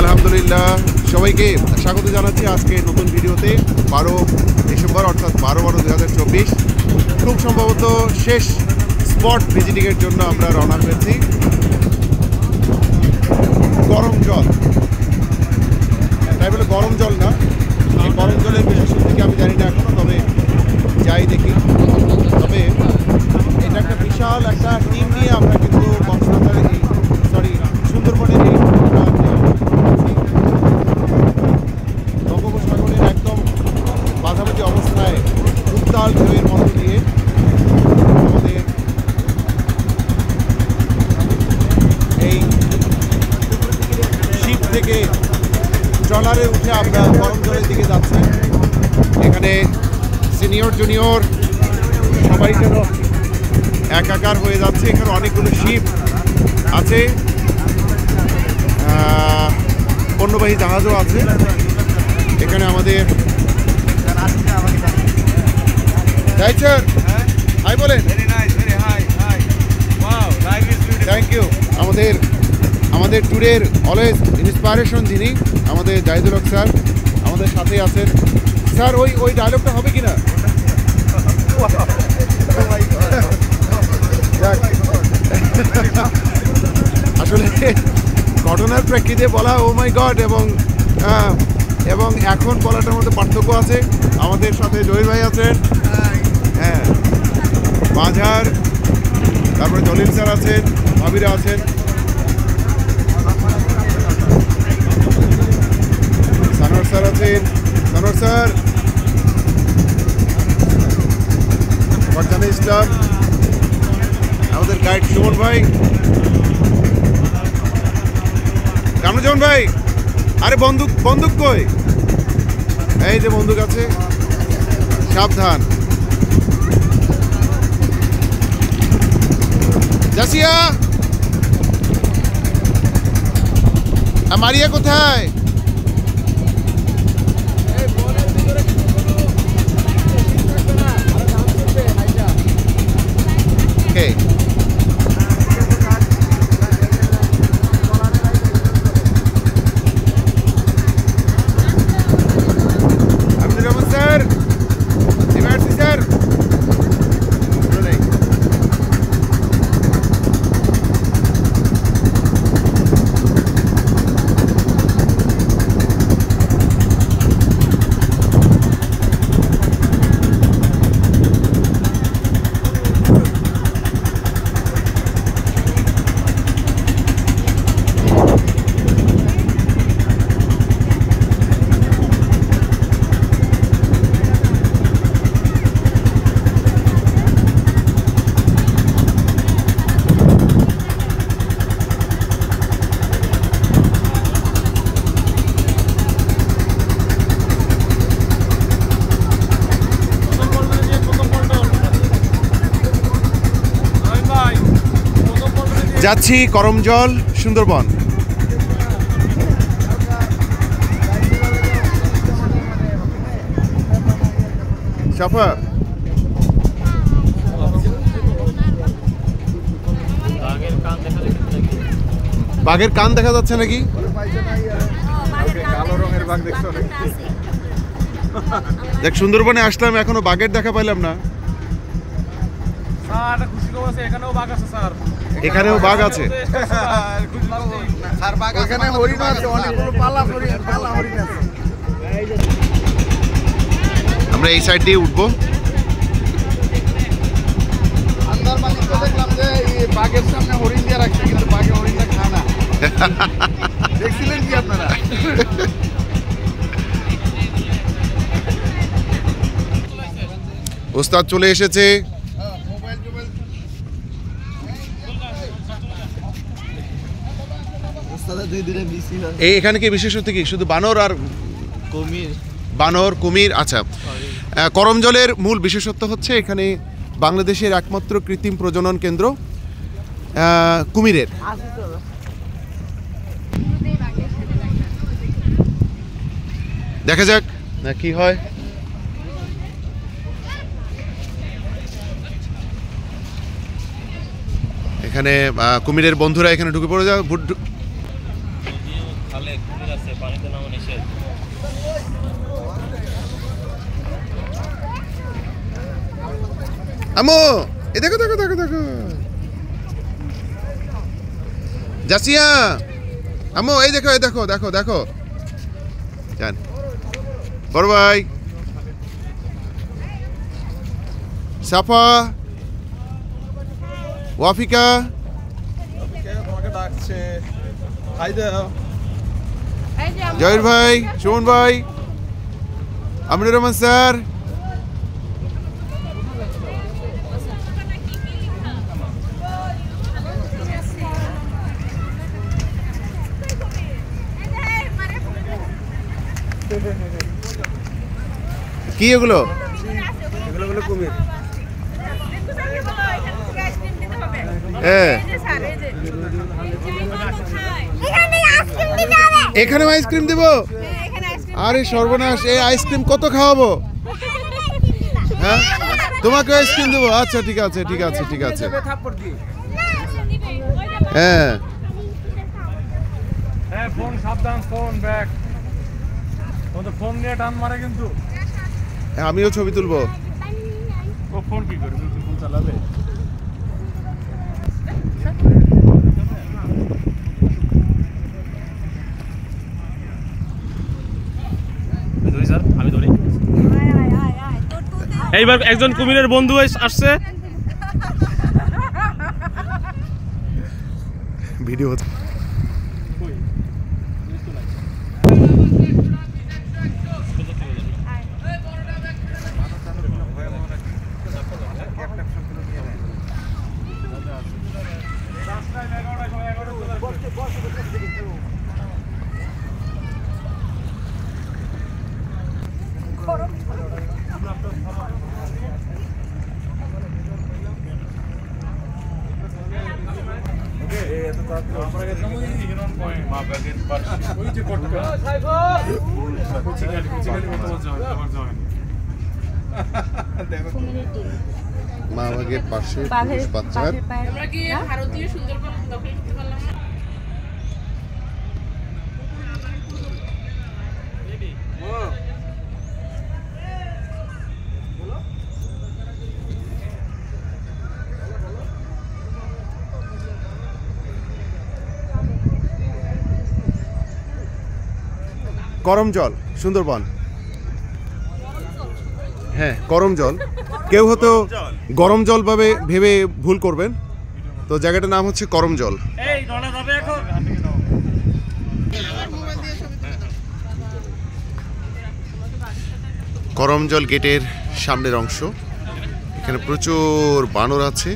আলহামদুলিল্লাহ, সবাইকে স্বাগত জানাচ্ছি আজকে নতুন ভিডিওতে। 12 ডিসেম্বর অর্থাৎ 12/12/2024 খুব সম্ভবত শেষ স্পট ভিজিটিংয়ের জন্য আমরা রওনা হয়েছি। গরম জল, তাই বলে গরম জল না, এই গরম জলের বিশেষত্ব থেকে আমি জানি না এখনো, তবে যাই দেখি। তবে এটা একটা বিশাল একটা টিম নিয়ে আমরা কিন্তু কক্সবাজারের সুন্দরবনের এই বঙ্গোপসাগরের একদম মাঝামাঝি অবস্থায় উত্তাল ঢেউয়ের মধ্য দিয়ে আমাদের এই শিপ থেকে ট্রলারে উঠে আমরা গরম জলের দিকে যাচ্ছি। এখানে সিনিয়র জুনিয়র সবাই যেন একাকার হয়ে যাচ্ছে। এখানে অনেকগুলো শিপ আছে, পণ্যবাহী জাহাজও আছে। এখানে আমাদের হাই বলেন, থ্যাংক ইউ। আমাদের ট্যুরের অলওয়েজ ইন্সপায়ারেশন যিনি, আমাদের জাহিদুল হক স্যার আমাদের সাথেই আছেন। স্যার ওই ডায়লগটা হবে কিনা? আসলে ঘটনার প্রেক্ষিতে বলা ও মাই গড এবং এখন বলাটার মধ্যে পার্থক্য আছে। আমাদের সাথে জহির ভাই আছেন, হ্যাঁ, মাঝার, তারপরে জলিল স্যার আছেন, ভাবিরা আছেন, সানোয়ার স্যার আছেন, সানোয়ার স্যার, ফারজানা ইসলাম, আমাদের গাইড সুমন ভাই, কামরুজ্জামান ভাই। আরে বন্দুক কই? এই যে বন্দুক আছে, সাবধান। জাসিয়া, মারিয়া কোথায়? যাচ্ছি করমজল, সুন্দরবন। সাফার, বাঘের কান দেখা যাচ্ছে নাকি? দেখ, সুন্দরবনে আসলাম, এখনো বাঘের দেখা পাইলাম না। এখানেও বাঘ আছে। আমরা এই সাইড দিয়ে উঠবো। বাঘের সামনে হরিণ দিয়ে রাখছে, কিন্তু বাঘে হরিণটা খায় না। দেখছিলেন কি আপনারা? ওস্তাদ চলে এসেছে। এখানে কি বিশেষত কি শুধু বানর আর কুমির? আচ্ছা, করমজলের মূল বিশেষত্ব হচ্ছে এখানে বাংলাদেশের একমাত্র কৃত্রিম প্রজনন কেন্দ্র কুমিরের। দেখা যাক না কি হয়। এখানে কুমিরের বন্ধুরা এখানে ঢুকে পড়ে যাও। খালে কুমির আছে, পানিতে নামা নিষেধ। আমো এ দেখো দেখো দেখো দেখো জাসিয়া, আমো এই দেখো এই দেখো দেখো দেখো জান বড় ভাই সাফা ওয়াফিকা তোমাকে ডাকছে, হাই দাও। জয়ের ভাই, সুমন ভাই, আমিনুর রহমান স্যার, কি এগুলো? এগুলো হলো কুমির। এখানে আইসক্রিম দিব? আরে সর্বনাশ, এই আইসক্রিম কত খাওয়াবো? হ্যাঁ তোমাকে আইসক্রিম দেবো? আচ্ছা ঠিক আছে ঠিক আছে ঠিক আছে। হ্যাঁ ফোন সাবধান, ফোন ব্যাক। তোমাদের ফোন নিয়ে টান মারে কিন্তু। আমিও ছবি তুলবো। ও ফোন কি করবে? ফোন চালাবে। স্যার আমি ধরি। এইবার একজন কুমিরের বন্ধু আসছে। ভিডিও হচ্ছে। মা বাগের পাশে বাচ্চার ভারতীয় সুন্দরবন দখল করতে পারলাম না। করম জল সুন্দরবন। হ্যাঁ করম জল, কেউ হয়তো গরম জল ভাবে ভেবে ভুল করবেন, তো জায়গাটার নাম হচ্ছে করম জল। করম জল গেটের সামনের অংশ, এখানে প্রচুর বানর আছে।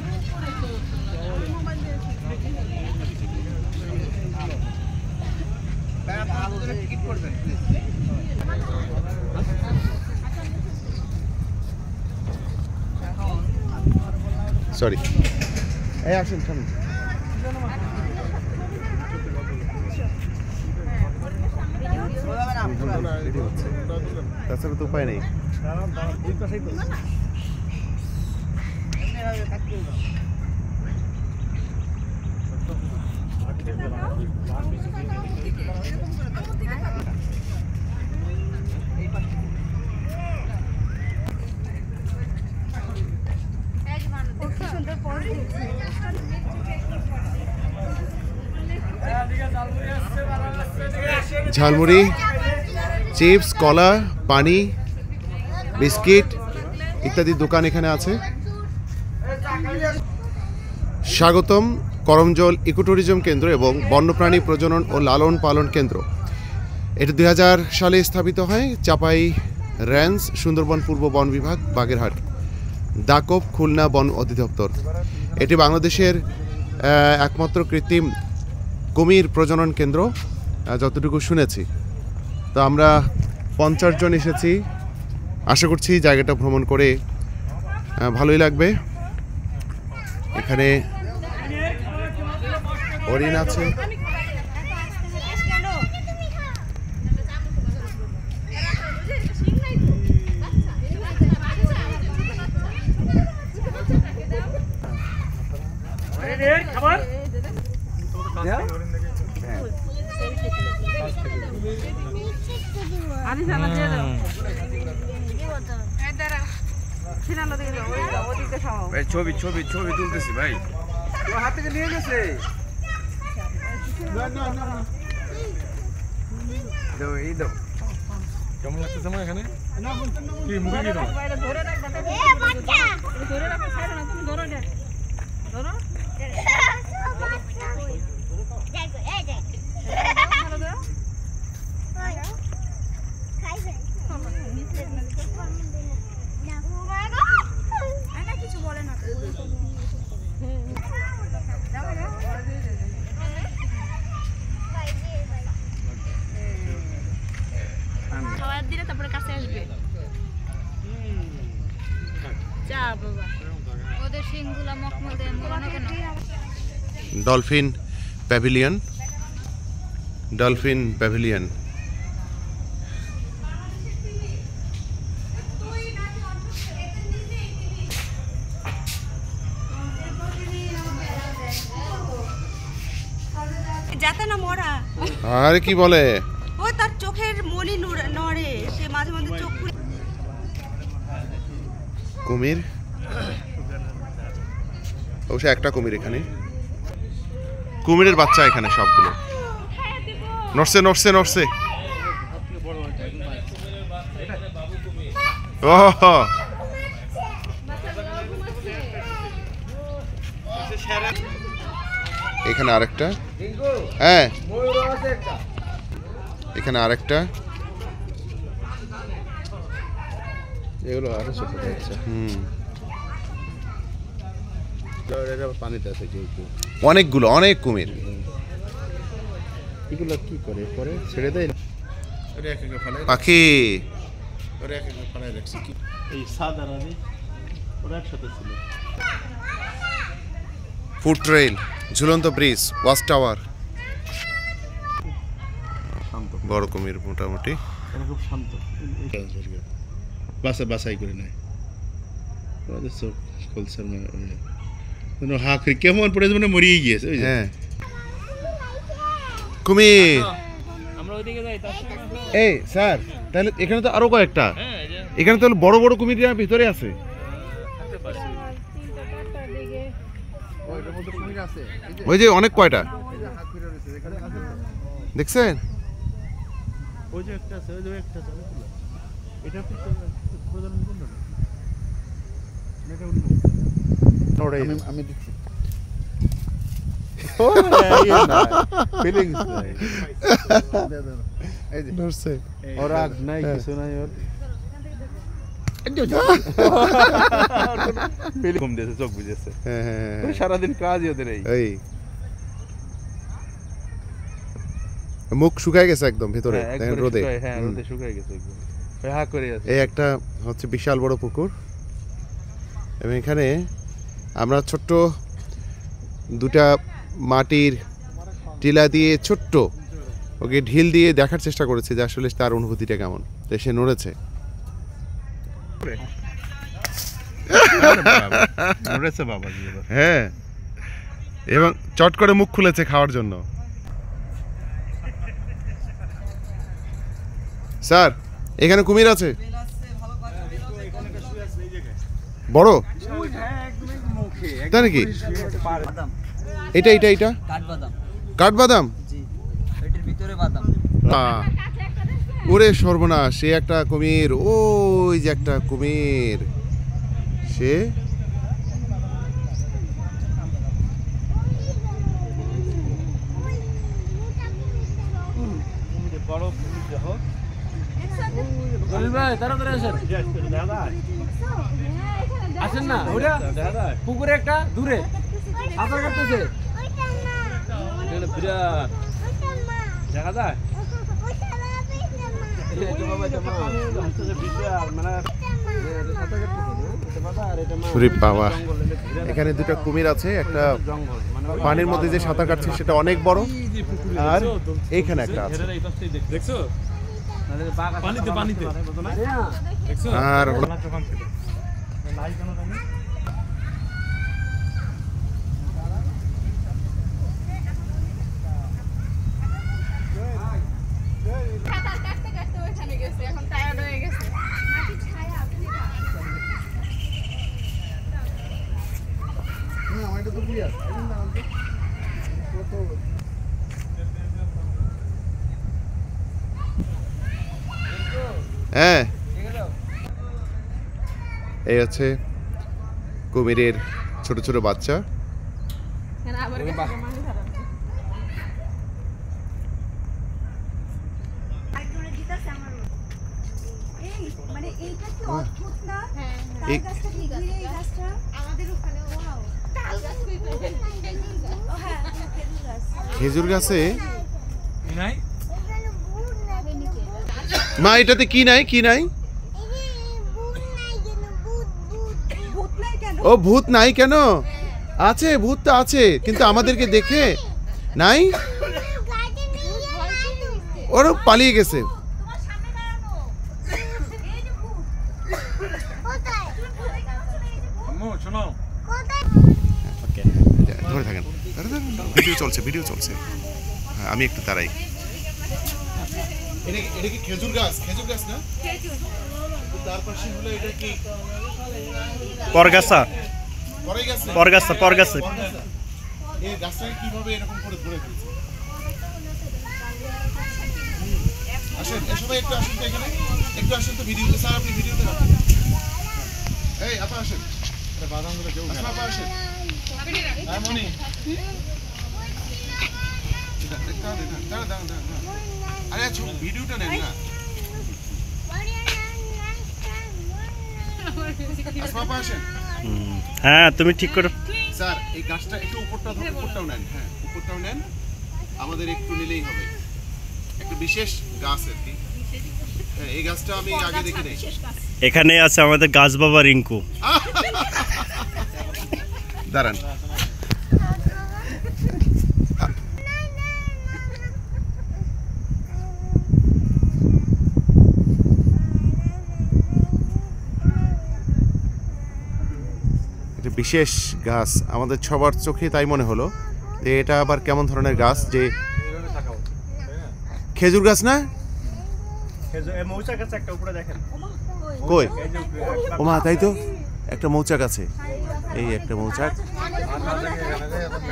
সরি, এই আসুন সামনে। তাছাড়া তো উপায় নেই। ঝালমুড়ি, চিপস, কলা, পানি, বিস্কিট ইত্যাদি দোকান এখানে আছে। স্বাগতম করমজল ইকোট্যুরিজম কেন্দ্র এবং বন্যপ্রাণী প্রজনন ও লালন পালন কেন্দ্র। এটি 2000 সালে স্থাপিত হয়। চাপাই রেঞ্জ, সুন্দরবন পূর্ব বন বিভাগ, বাগেরহাট, দাকব, খুলনা বন অধিদপ্তর। এটি বাংলাদেশের একমাত্র কৃত্রিম কুমির প্রজনন কেন্দ্র যতটুকু শুনেছি। তো আমরা 50 জন এসেছি, আশা করছি জায়গাটা ভ্রমণ করে ভালোই লাগবে। এখানে হরিণ আছে, আদি সালা দিয়ে দাও এই দাঁড়াও সিনালো দিয়ে দাও ওদিকে খাও ভাই ছবি ছবি ছবি তুলতেছি ভাই ও হাত থেকে নিয়ে গেছে দাও এই দাও কেমন লাগতেছে আমার এখানে কি মুখে কি দাও ধরে রাখ বাচ্চা ধরে রাখ ছাড়ো না তুমি ধরো না ধরো কিছু বলে না খাবার দিলে তারপরে কাছে আসবে চা বাবা ওদের শিংগুলা মকমল দেয় মনে কেন ডলফিন প্যাভিলিয়ন যাতে না মরা আরে কি বলে ও তার চোখের মনি নড়ে সে মাঝে মাঝে চোখ খুলে কুমির অবশ্য একটা কুমির এখানে কুমিরের বাচ্চা এখানে সবগুলো নড়ছে ওহ এখানে আরেকটা হ্যাঁ এখানে আরেকটা এগুলো আরো ছোট যাচ্ছে পানিতে আছে অনেকগুলো অনেক কুমির এগুলো কি করে পরে ছেড়ে দেয় পাখি এই সাদা রানী ওরা একসাথে ছিল ফুড ট্রেইল ঝুলন্ত ব্রিজ ওয়াচ টাওয়ার বড় কুমির মোটামুটি এরা খুব শান্ত বাসাই করে নেয় ওদের সব কলসার হা করে কেমন পড়ে মানে মরিয়ে গিয়েছে ওই যে হ্যাঁ কুমির আমরা ওইদিকে যাই তার এই স্যার তাহলে এখানে তো আরো কয়েকটা হ্যাঁ এই যে এখানে তো বড় বড় কুমির ভিতরে আছে থাকতে পারে ওই যে অনেক কয়টা দেখছেন ওই যে একটা আছে ওই যে একটা আছে অনেকগুলো। এটা প্রধান কোন না এটা অন্য আমি দিচ্ছি ফিলিংস নাই এই যে নড়ছে ওর রাগ নাই কিছু নাই ওর ফিলিং দিয়েছে চোখ বুঝেছে হ্যাঁ সারাদিন কাজই ওদের এই মুখ শুকায় গেছে একদম ভিতরে দেখেন রোদে হ্যাঁ রোদে শুকায় গেছে একদম হা করে আছে এই একটা হচ্ছে বিশাল বড় পুকুর এবং এখানে আমরা ছোট্ট দুটা মাটির টিলা দিয়ে ছোট্ট ওকে ঢিল দিয়ে দেখার চেষ্টা করেছে যে আসলে তার অনুভূতিটা কেমন তো সে নড়েছে নড়েছে বাবা হ্যাঁ এবং চট করে মুখ খুলেছে খাওয়ার জন্য স্যার এখানে কুমির আছে বড় তাই নাকি এটা এটা এটা কাঠবাদাম ওরে সর্বনাশ সে একটা কুমির ওই যে একটা কুমির সে আসেন না ওটা পুকুরে একটা দূরে সাঁতার কাটতেছে দেখা যায় বাবা এখানে দুটো কুমির আছে একটা পানির মধ্যে যে সাঁতার কাটছে সেটা অনেক বড় আর এইখানে একটা আছে দেখছো পানিতে পানিতে আর হ্যাঁ, এই হচ্ছে কুমিরের ছোট ছোট বাচ্চা। মানে এইটা কি অদ্ভুত না? এই- তাল গাছটা কি ঘিরে এই গাছটা? আমাদের ওখানে ওয়াও। তাল গাছ খেজুর গাছ। ও হ্যাঁ, খেজুর গাছ। খেজুর গাছে নাই মা এটাতে কি নাই কি নাই? ভূত নাই কেন? ও ভূত নাই কেন? আছে, ভূত তো আছে, কিন্তু আমাদেরকে দেখে নাই, ওরা পালিয়ে গেছে। তোমার সামনে দাঁড়ানো। এই যে ভূত। কোথায়? তুমি ভূত দেখতে পাচ্ছ না, এই যে ভূত। আম্মু শোনো ধরে থাকেন, ভিডিও চলছে, ভিডিও চলছে। হ্যাঁ, আমি একটু দাঁড়াই। এটা কি খেজুর গাছ? খেজুর গাছ না? খেজুর। তার পাশে হলো এটা কি পরগাছা পরে গেছে? পরগাছা পরগাছা এই গাছটাকে কিভাবে এরকম করে ধরে ফেলছে? আসেন, সবাই একটু আসেন তো এখানে, একটু আসেন তো ভিডিওতে। স্যার আপনি ভিডিওতে রাখেন। এই আপা আসেন, বাদামগুলো কেউ আসেন আপা আসেন। হ্যাঁ মনি আরে ভিডিওটা নেন না। আসমা আপা আসেন। হ্যাঁ তুমি ঠিক করে স্যার এই গাছটা একটু উপরটাও নেন। হ্যাঁ উপরটাও নেন, আমাদের একটু নিলেই হবে। একটা বিশেষ গাছ আর কি। হ্যাঁ, এই গাছটা আমি আগে দেখি নাই। এখানে আছে আমাদের গাছ বাবা রিঙ্কু। দাঁড়ান, এটা বিশেষ গাছ, আমাদের সবার চোখে তাই মনে হলো যে এটা আবার কেমন ধরনের গাছ, যে খেজুর গাছ না? মৌচাক আছে একটা উপরে দেখেন। কই? ওমা তাই তো, একটা মৌচাক আছে, এই একটা মৌচাক।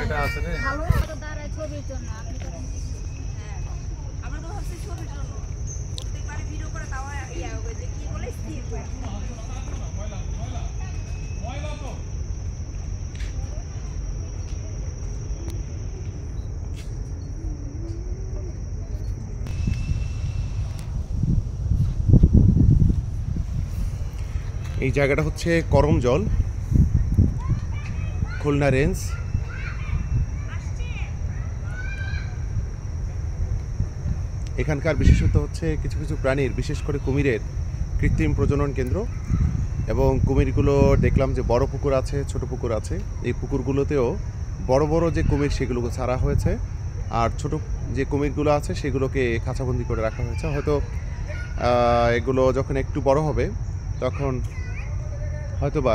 এটা আছে রে আমরা তো ভাবছি ছবির জন্য। প্রত্যেকবারে ভিডিও করে তাও ইয়া হবে যে কি বলে স্থির করে। এই জায়গাটা হচ্ছে করমজল, খুলনা রেঞ্জ। এখানকার বিশেষত্ব হচ্ছে কিছু কিছু প্রাণীর, বিশেষ করে কুমিরের কৃত্রিম প্রজনন কেন্দ্র। এবং কুমিরগুলো দেখলাম যে বড় পুকুর আছে, ছোট পুকুর আছে। এই পুকুরগুলোতেও বড় বড় যে কুমির সেগুলোকে ছাড়া হয়েছে, আর ছোট যে কুমিরগুলো আছে সেগুলোকে খাঁচাবন্দি করে রাখা হয়েছে। হয়তো এগুলো যখন একটু বড় হবে তখন হয়তোবা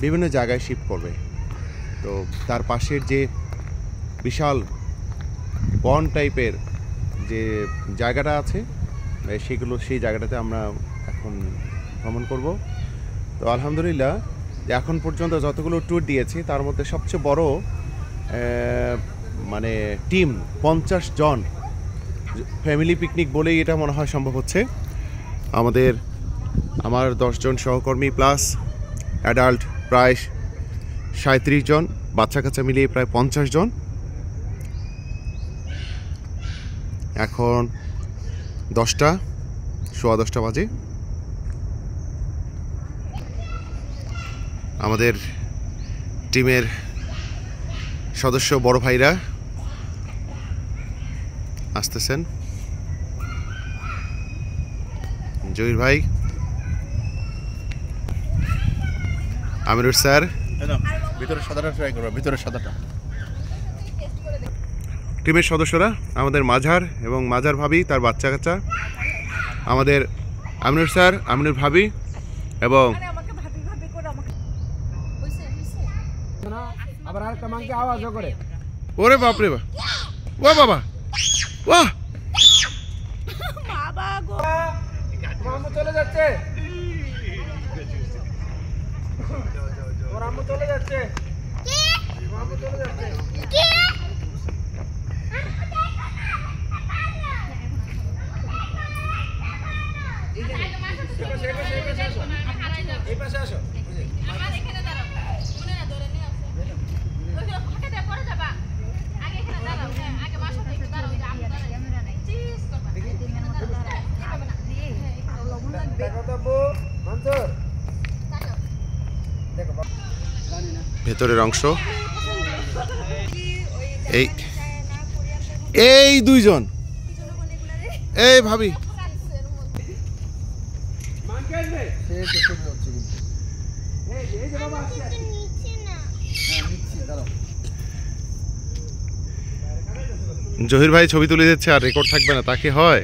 বিভিন্ন জায়গায় শিফট করবে। তো তার পাশের যে বিশাল বন টাইপের যে জায়গাটা আছে সেই জায়গাটাতে আমরা এখন ভ্রমণ করব। তো আলহামদুলিল্লাহ যে এখন পর্যন্ত যতগুলো ট্যুর দিয়েছি তার মধ্যে সবচেয়ে বড় মানে টিম 50 জন ফ্যামিলি পিকনিক বলেই এটা মনে হয় সম্ভব হচ্ছে। আমার 10 জন সহকর্মী প্লাস অ্যাডাল্ট প্রায় 37 জন, বাচ্চা কাচ্চা মিলিয়ে প্রায় 50 জন। এখন সোয়া 10টা বাজে। আমাদের টিমের সদস্য বড় ভাইরা আসতেছেন। জহির ভাই, আমিরুর স্যার, ভিতরে সাদাটা ট্রাই করো, ভিতরে সাদাটা। টিমের সদস্যরা আমাদের মাঝার এবং মাঝার ভাবি তার বাচ্চা কাচ্চা, আমাদের আমিনুর স্যার, আমিনুর ভাবি এবং আমাকে ভাবি ভাবি করে আমাকে হইছে আবার আরেকটা মাংকে আওয়াজও করে। ওরে বাপরে বাপ, ও বাবা, বাহ, বাবা গো। আম্মু চলে যাচ্ছে, ওর আম্মু চলে যাচ্ছে, আম্মু চলে যাচ্ছে। আমার এখানে দাঁড়াও মনে না ধরে নিয়ে আসো ওই যে ফাঁকে দিয়ে পড়ে যাবা আগে এখানে দাঁড়াও হ্যাঁ আগে মার সাথে একটু দাঁড়াও যে আমি দাঁড়াই ক্যামেরা নাই চিজ করবা দেখি হবে না লবণ লাগবে দেখো তো বউ মনসুর দেখো ভেতরের অংশ এই এই দুইজন এই ভাবি জহির ভাই ছবি তুলে দিচ্ছে আর রেকর্ড থাকবে না তাকে হয়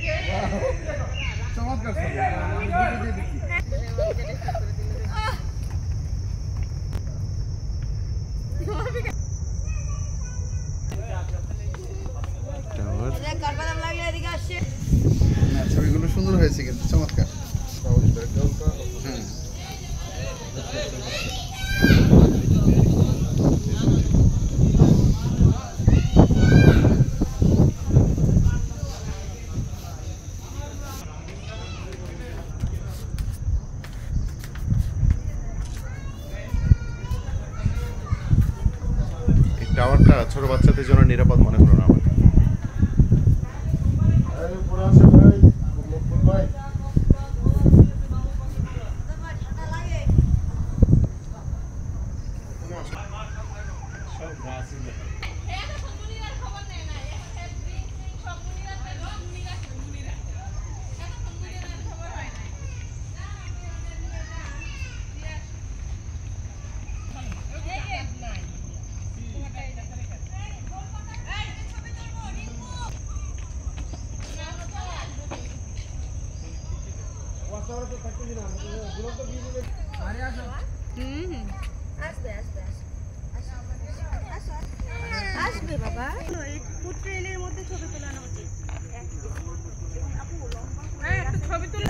ছবিগুলো সুন্দর হয়েছে কিন্তু চমৎকার এই টাওয়ারটা ছোট বাচ্চাদের জন্য নিরাপদ মনে হলো না আমার আসবে বাবা ফুড ট্রেনের মধ্যে ছবি তোলানো উচিত একটা ছবি তুলে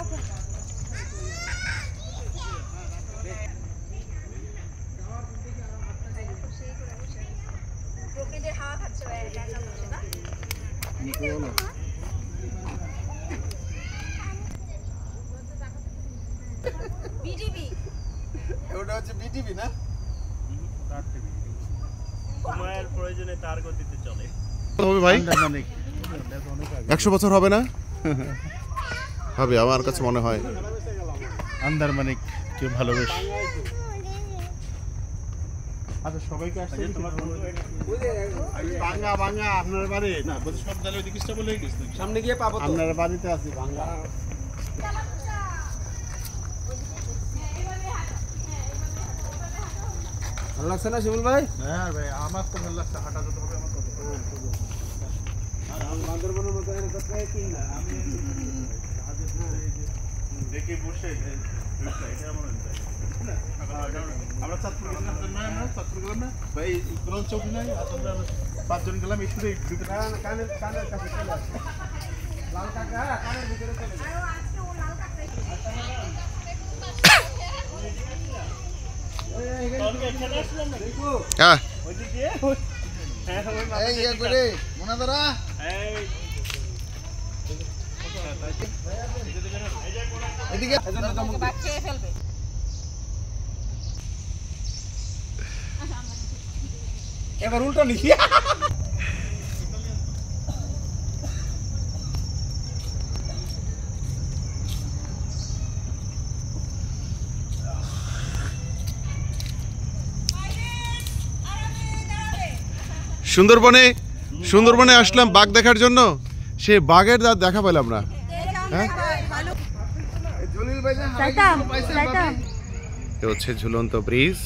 প্রকৃতির হাওয়া খাচ্ছে একা বসে না বিজিবি ওটা হচ্ছে বিটিভি না সময়ের প্রয়োজনে তার গতিতে চলে হবে ভাই 100 বছর হবে না হবে আমার কাছে মনে হয় আন্দার মানে কেউ ভালোবেসে আচ্ছা সবাইকে আসছে বাংলা বাংলা আপনার বাড়ি না বলছি সব তাহলে ওই দিকটা বলে গেছি সামনে গিয়ে পাবো তো আপনার বাড়িতে আছি বাংলা ভালো লাগছে না শিমুল ভাই হ্যাঁ ভাই আমার তো ভালো লাগছে হাঁটা যেতে হবে আমার তো বান্দরবনের মতো এটা প্রায় কি না আমি দেখে বসে এটা আমার আমরা চাঁদপুর গেলাম না ভাই গ্রহণ চৌকি নাই আসলে আমরা 5 জন গেলাম একটু কানের কাছে চলে আসছে লাল কাকা কানের ভিতরে চলে যায় হ্যাঁ এই ইয়া করে মোনাদারা এদিকে বাচ্চা ফেলবে এবার উল্টো নিছি সুন্দরবনে আসলাম বাঘ দেখার জন্য সে বাঘের দাঁত দেখা পেলাম না হ্যাঁ জলিল ভাই না চাইতাম চাইতাম এটা হচ্ছে ঝুলন্ত ব্রিজ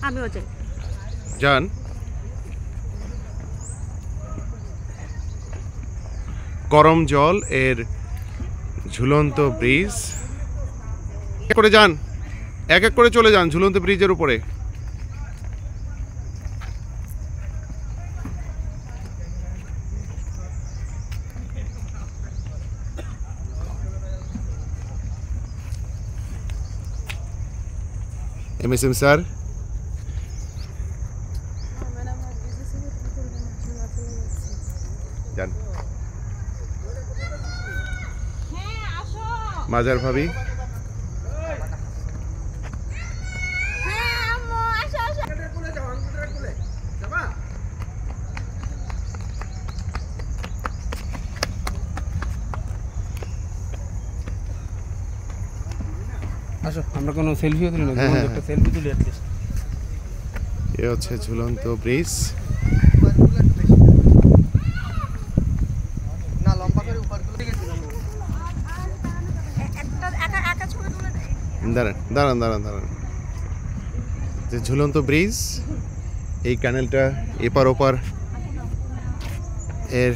আমিও চাই যান করম জল এর ঝুলন্ত ব্রিজ করে যান এক এক করে চলে যান ঝুলন্ত ব্রিজের উপরে MSM স্যার যান হ্যাঁ আসো মাজার ভাবি আসো আমরা কোনো সেলফিও তুলি না, হ্যাঁ, হ্যাঁ, একটা সেলফি তুলি অ্যাটলিস্ট। এ হচ্ছে ঝুলন্ত ব্রিজ। না লম্বা করে উপরগুলো থেকে একটা একা ছবি তুলে দেয়। দাঁড়ান। যে ঝুলন্ত ব্রিজ, এই ক্যানেলটা এপার ওপার এর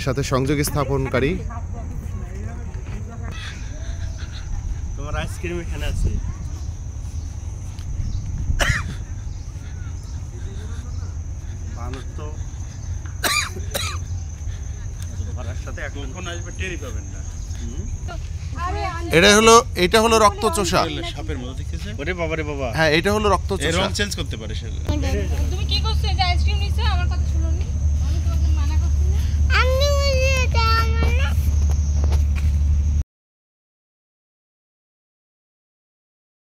সাথে সংযোগ স্থাপনকারী। তোমার আইসক্রিম এখানে আছে। বানর তো ধরার সাথে এখন আসবে টেরি পাবেন না। এটা হলো রক্তচোষা। সাপের মতো দেখতেছে। ওরে বাবা রে বাবা। হ্যাঁ, এটা হলো এই রক্তচোষা। রং চেঞ্জ করতে পারে সে। তুমি কি করছো যে আইসক্রিম নিছো আমার কথা